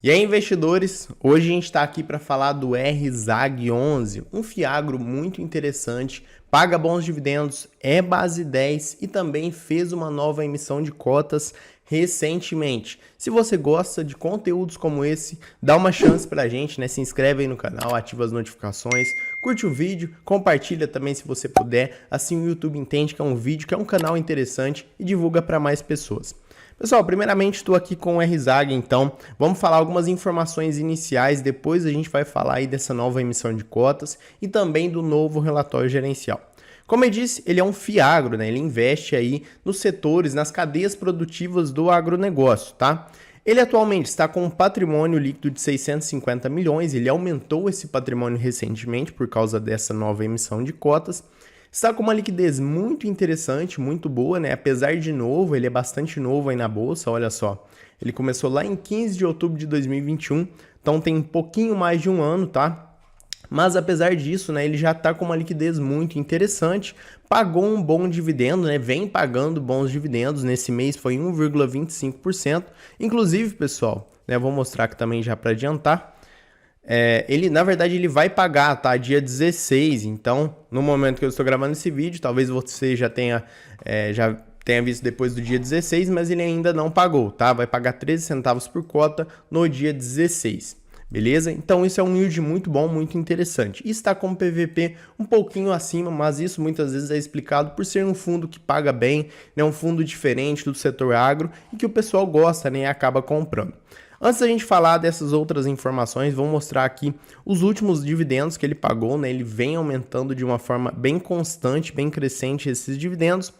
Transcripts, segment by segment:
E aí, investidores, hoje a gente está aqui para falar do RZAG11, um fiagro muito interessante, paga bons dividendos, é base 10 e também fez uma nova emissão de cotas recentemente. Se você gosta de conteúdos como esse, dá uma chance para a gente, né? Se inscreve aí no canal, ativa as notificações, curte o vídeo, compartilha também se você puder, assim o YouTube entende que é um vídeo, que é um canal interessante e divulga para mais pessoas. Pessoal, primeiramente estou aqui com o RZAG, então vamos falar algumas informações iniciais, depois a gente vai falar aí dessa nova emissão de cotas e também do novo relatório gerencial. Como eu disse, ele é um fiagro, né? Ele investe aí nos setores, nas cadeias produtivas do agronegócio, tá? Ele atualmente está com um patrimônio líquido de 650 milhões, ele aumentou esse patrimônio recentemente por causa dessa nova emissão de cotas. Está com uma liquidez muito interessante, muito boa, né? Apesar de novo, ele é bastante novo aí na bolsa, olha só. Ele começou lá em 15 de outubro de 2021, então tem um pouquinho mais de um ano, tá? Mas apesar disso, né, ele já está com uma liquidez muito interessante, pagou um bom dividendo, né? Vem pagando bons dividendos, nesse mês foi 1,25%. Inclusive, pessoal, né, vou mostrar aqui também já para adiantar. Na verdade, ele vai pagar, tá? Dia 16, então, no momento que eu estou gravando esse vídeo, talvez você já tenha visto depois do dia 16, mas ele ainda não pagou, tá? Vai pagar 13 centavos por cota no dia 16, beleza? Então, isso é um yield muito bom, muito interessante. E está com PVP um pouquinho acima, mas isso muitas vezes é explicado por ser um fundo que paga bem, né? Um fundo diferente do setor agro e que o pessoal gosta, né? E acaba comprando. Antes da gente falar dessas outras informações, vou mostrar aqui os últimos dividendos que ele pagou, né? Ele vem aumentando de uma forma bem constante, bem crescente esses dividendos.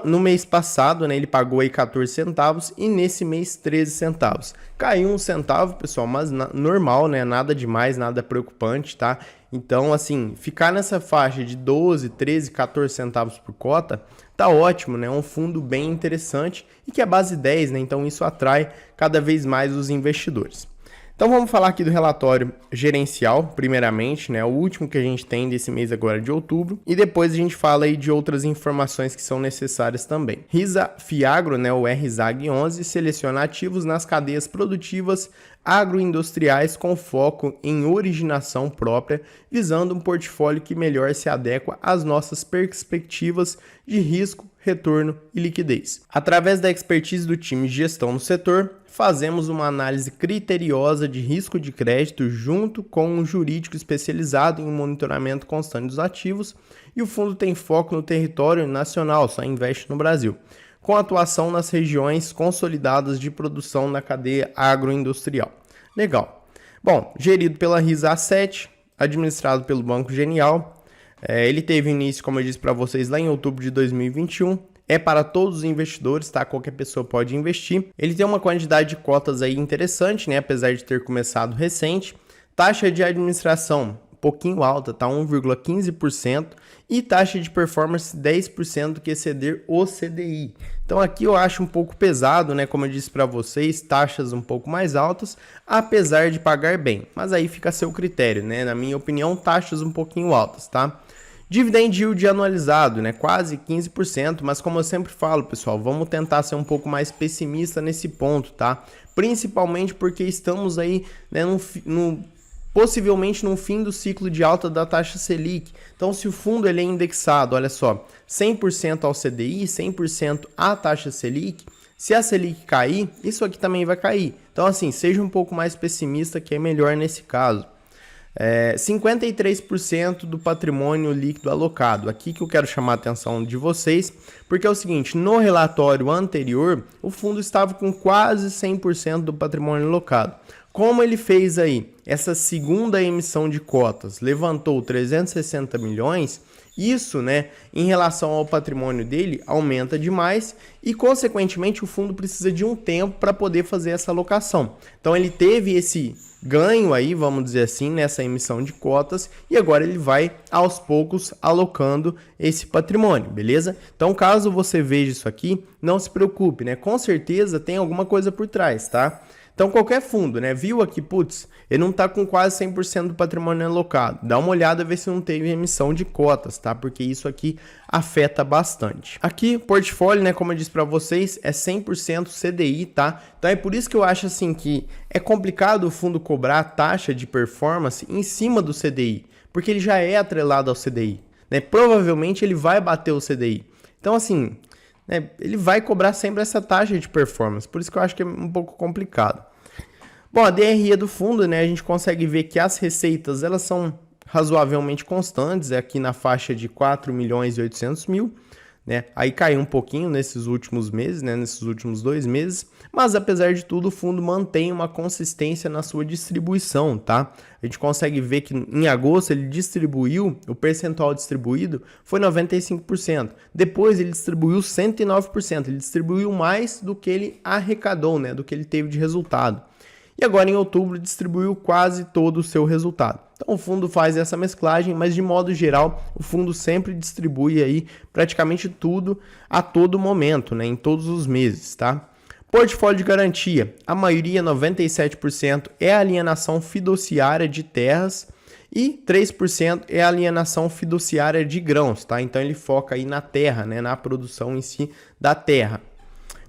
No mês passado, né, ele pagou aí 14 centavos e nesse mês 13 centavos. Caiu um centavo, pessoal, mas normal, né? Nada demais, nada preocupante, tá? Então, assim, ficar nessa faixa de 12, 13, 14 centavos por cota tá ótimo, né? É um fundo bem interessante e que é base 10, né? Então isso atrai cada vez mais os investidores. Então vamos falar aqui do relatório gerencial, primeiramente, né? O último que a gente tem desse mês agora de outubro, e depois a gente fala aí de outras informações que são necessárias também. RISA Fiagro, né? O RZAG11, seleciona ativos nas cadeias produtivas agroindustriais com foco em originação própria, visando um portfólio que melhor se adequa às nossas perspectivas de risco, retorno e liquidez. Através da expertise do time de gestão no setor, fazemos uma análise criteriosa de risco de crédito junto com um jurídico especializado em um monitoramento constante dos ativos, e o fundo tem foco no território nacional, só investe no Brasil, com atuação nas regiões consolidadas de produção na cadeia agroindustrial. Legal. Bom, gerido pela RISA A7, administrado pelo Banco Genial. Ele teve início, como eu disse para vocês, lá em outubro de 2021. É para todos os investidores, tá? Qualquer pessoa pode investir. Ele tem uma quantidade de cotas aí interessante, né? Apesar de ter começado recente. Taxa de administração um pouquinho alta, tá? 1,15%. E taxa de performance 10% que exceder o CDI. Então aqui eu acho um pouco pesado, né? Como eu disse para vocês, taxas um pouco mais altas, apesar de pagar bem. Mas aí fica a seu critério, né? Na minha opinião, taxas um pouquinho altas, tá? Dividend yield anualizado, né? Quase 15%, mas como eu sempre falo, pessoal, vamos tentar ser um pouco mais pessimista nesse ponto, tá? Principalmente porque estamos aí, né, possivelmente no fim do ciclo de alta da taxa Selic. Então, se o fundo ele é indexado, olha só, 100% ao CDI, 100% à taxa Selic, se a Selic cair, isso aqui também vai cair. Então, assim, seja um pouco mais pessimista, que é melhor nesse caso. 53% do patrimônio líquido alocado. Aqui que eu quero chamar a atenção de vocês, porque é o seguinte, no relatório anterior, o fundo estava com quase 100% do patrimônio alocado. Como ele fez aí essa segunda emissão de cotas, levantou 360 milhões, isso, né, em relação ao patrimônio dele, aumenta demais e, consequentemente, o fundo precisa de um tempo para poder fazer essa alocação. Então, ele teve esse ganho aí, vamos dizer assim, nessa emissão de cotas e agora ele vai, aos poucos, alocando esse patrimônio, beleza? Então, caso você veja isso aqui, não se preocupe, né? Com certeza tem alguma coisa por trás, tá? Então, qualquer fundo, né, viu aqui, putz, ele não está com quase 100% do patrimônio alocado. Dá uma olhada, ver se não teve emissão de cotas, tá? Porque isso aqui afeta bastante. Aqui, portfólio, né, como eu disse para vocês, é 100% CDI, tá? Então, é por isso que eu acho, assim, que é complicado o fundo cobrar a taxa de performance em cima do CDI, porque ele já é atrelado ao CDI, né? Provavelmente ele vai bater o CDI. Então, assim, né, ele vai cobrar sempre essa taxa de performance, por isso que eu acho que é um pouco complicado. Bom, a DRE do fundo, né, a gente consegue ver que as receitas elas são razoavelmente constantes, aqui na faixa de 4.800.000, né? Aí caiu um pouquinho nesses últimos meses, né, nesses últimos 2 meses, mas apesar de tudo o fundo mantém uma consistência na sua distribuição, tá? A gente consegue ver que em agosto ele distribuiu, o percentual distribuído foi 95%, depois ele distribuiu 109%, ele distribuiu mais do que ele arrecadou, né, do que ele teve de resultado. E agora em outubro distribuiu quase todo o seu resultado. Então o fundo faz essa mesclagem, mas de modo geral o fundo sempre distribui aí praticamente tudo a todo momento, né, em todos os meses, tá? Portfólio de garantia, a maioria, 97%, é a alienação fiduciária de terras e 3% é a alienação fiduciária de grãos, tá? Então ele foca aí na terra, né, na produção em si da terra.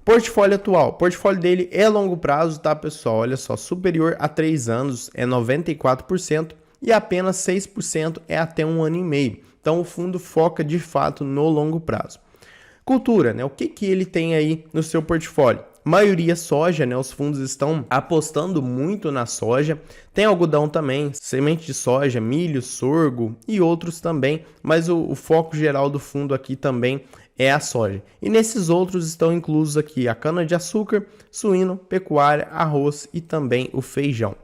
Portfólio atual, o portfólio dele é longo prazo, tá, pessoal? Olha só, superior a 3 anos é 94% e apenas 6% é até 1 ano e meio. Então o fundo foca de fato no longo prazo. Cultura, né? O que ele tem aí no seu portfólio? Maioria soja, né? Os fundos estão apostando muito na soja. Tem algodão também, semente de soja, milho, sorgo e outros também, mas o foco geral do fundo aqui também é a soja. E nesses outros estão inclusos aqui a cana-de-açúcar, suíno, pecuária, arroz e também o feijão.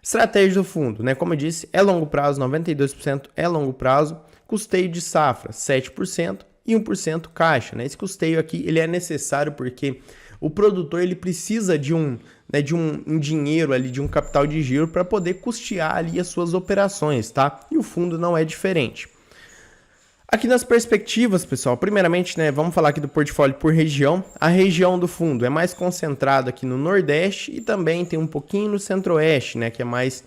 Estratégia do fundo, né? Como eu disse, é longo prazo, 92% é longo prazo, custeio de safra 7% e 1% caixa, né? Esse custeio aqui ele é necessário porque o produtor ele precisa de um dinheiro ali, de um capital de giro para poder custear ali as suas operações, tá? E o fundo não é diferente. Aqui nas perspectivas, pessoal, primeiramente, né, vamos falar aqui do portfólio por região. A região do fundo é mais concentrada aqui no Nordeste e também tem um pouquinho no Centro-Oeste, né, que é mais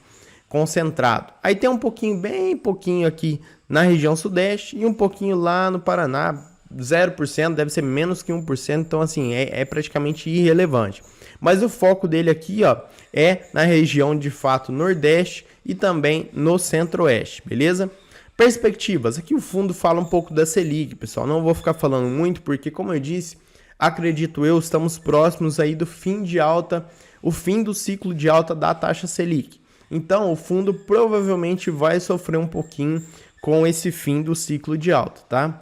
concentrado. Aí tem um pouquinho, bem pouquinho aqui na região Sudeste e um pouquinho lá no Paraná, 0%, deve ser menos que 1%, então assim, é praticamente irrelevante. Mas o foco dele aqui, ó, é na região de fato Nordeste e também no Centro-Oeste, beleza? Perspectivas, aqui o fundo fala um pouco da Selic, pessoal, não vou ficar falando muito porque, como eu disse, acredito eu, estamos próximos aí do fim de alta, o fim do ciclo de alta da taxa Selic. Então, o fundo provavelmente vai sofrer um pouquinho com esse fim do ciclo de alta, tá?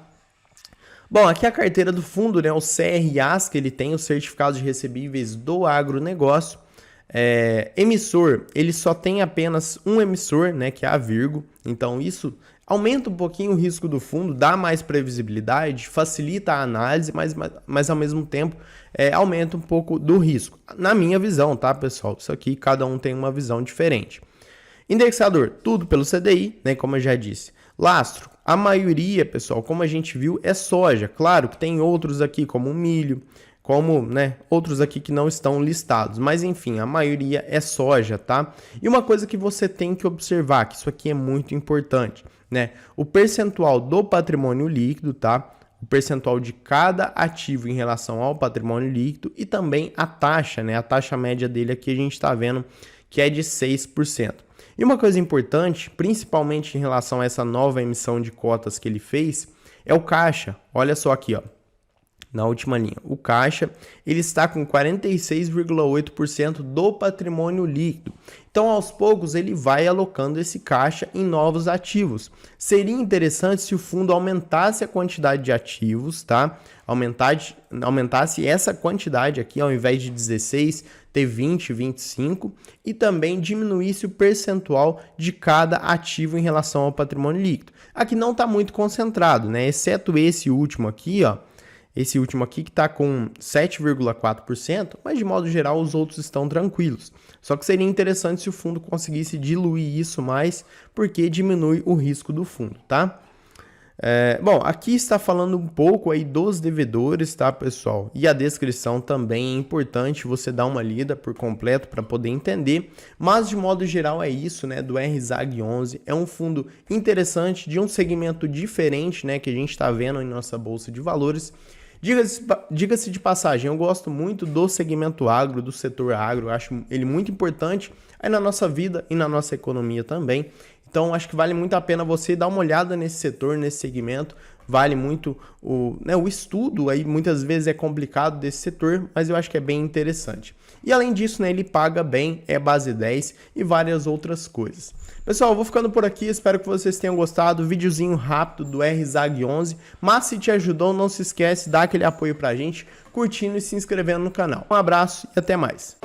Bom, aqui a carteira do fundo, né, o CRAs, que ele tem os certificados de recebíveis do agronegócio. Emissor, ele só tem apenas um emissor, né, que é a Virgo, então isso aumenta um pouquinho o risco do fundo, dá mais previsibilidade, facilita a análise, mas ao mesmo tempo aumenta um pouco do risco. Na minha visão, tá, pessoal? Isso aqui cada um tem uma visão diferente. Indexador, tudo pelo CDI, né, como eu já disse. Lastro, a maioria, pessoal, como a gente viu, é soja. Claro que tem outros aqui, como o milho, como, né, outros aqui que não estão listados, mas enfim, a maioria é soja, tá? E uma coisa que você tem que observar, que isso aqui é muito importante, né? O percentual do patrimônio líquido, tá? O percentual de cada ativo em relação ao patrimônio líquido e também a taxa, né? A taxa média dele aqui a gente está vendo que é de 6%. E uma coisa importante, principalmente em relação a essa nova emissão de cotas que ele fez, é o caixa. Olha só aqui, ó. Na última linha, o caixa ele está com 46,8% do patrimônio líquido. Então, aos poucos, ele vai alocando esse caixa em novos ativos. Seria interessante se o fundo aumentasse a quantidade de ativos, tá? Aumentasse essa quantidade aqui, ao invés de 16, ter 20, 25, e também diminuísse o percentual de cada ativo em relação ao patrimônio líquido. Aqui não está muito concentrado, né? Exceto esse último aqui, ó. Esse último aqui que está com 7,4%, mas de modo geral os outros estão tranquilos. Só que seria interessante se o fundo conseguisse diluir isso mais, porque diminui o risco do fundo, tá? Bom, aqui está falando um pouco aí dos devedores, tá, pessoal? E a descrição também é importante você dar uma lida por completo para poder entender. Mas de modo geral é isso, né? Do RZAG11 é um fundo interessante de um segmento diferente, né? Que a gente está vendo em nossa bolsa de valores. Diga-se de passagem, eu gosto muito do segmento agro, do setor agro, eu acho ele muito importante aí na nossa vida e na nossa economia também. Então, acho que vale muito a pena você dar uma olhada nesse setor, nesse segmento. Vale muito o estudo, aí muitas vezes é complicado desse setor, mas eu acho que é bem interessante. E além disso, né, ele paga bem, é base 10 e várias outras coisas. Pessoal, eu vou ficando por aqui, espero que vocês tenham gostado. Videozinho rápido do RZAG11, mas se te ajudou, não se esquece, dá aquele apoio pra gente, curtindo e se inscrevendo no canal. Um abraço e até mais.